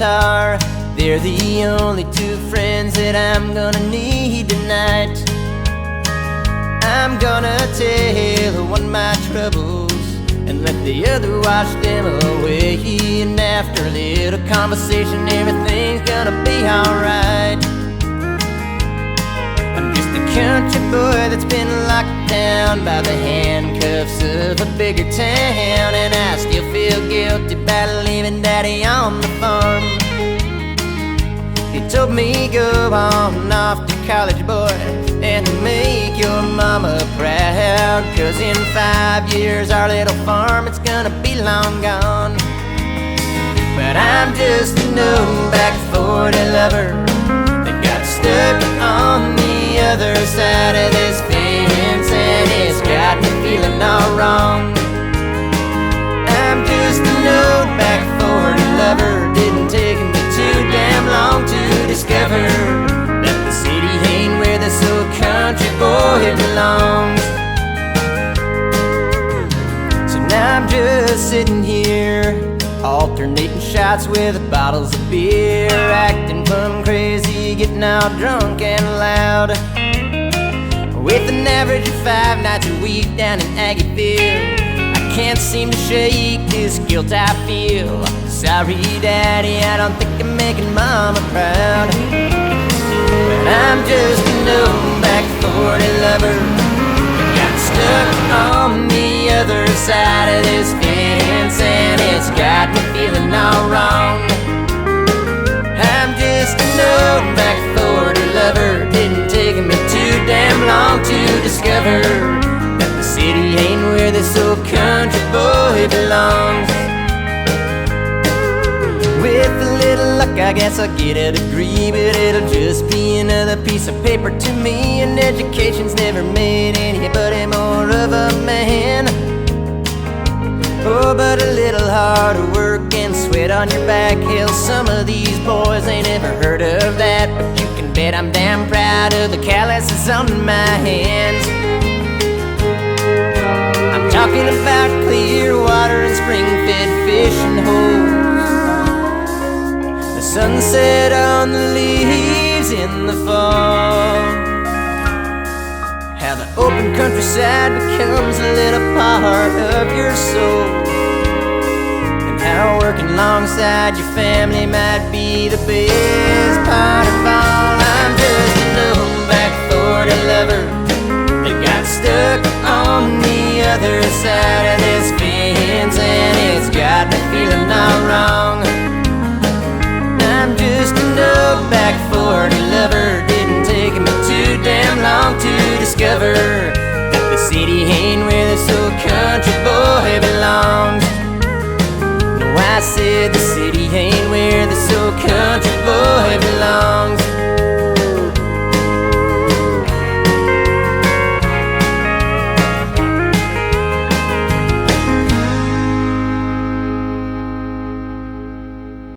guitar. They're the only two friends that I'm gonna need tonight. I'm gonna tell one my troubles and let the other wash them away. And after a little conversation, everything's gonna be alright. I'm just a country boy that's been locked down by the handcuffs of a bigger town, and I still feel guilty about leaving Daddy on the farm. He told me go on off to college, boy, and make your mama proud, 'cause in 5 years our little farm, it's gonna be long gone. But I'm just an old back 40 lover that got stuck on the other side of this fence, and it's got me feeling all wrong. I'm just an old back 40 lover. Didn't take me too damn long to discover that the city ain't where this old country boy belongs. So now I'm just sitting here, alternating shots with bottles of beer, acting plumb crazy, getting all drunk and loud, with an average of 5 nights a week down in Aggieville. I can't seem to shake this guilt I feel. Sorry, Daddy, I don't think I'm making Mama proud. But I'm just an old back 40 lover that got stuck on the other side of this fence, and it's got me feeling all wrong. I'm just an old back 40 lover. Didn't take me too damn long to discover that the city ain't where this old country boy belongs. With a little luck, I guess I'll get a degree, but it'll just be another piece of paper to me, and education's never made anybody more of a man. Oh, but a little harder work and sweat on your back, hell, some of these boys ain't ever heard of that. But you can bet I'm damn proud of the calluses on my hands. I'm talking about clear water and spring-fed fishing holes, the sunset on the leaves in the fall, how the open countryside becomes a little part of your soul, and how working alongside your family might be the best part of all. I'm just an old back 40 lover that got stuck on the other side of this fence, and it's got me feeling all wrong. I'm just an old back 40 lover. Didn't take me too damn long to discover that the city ain't where this old country boy belongs. No, I said the city ain't where this old country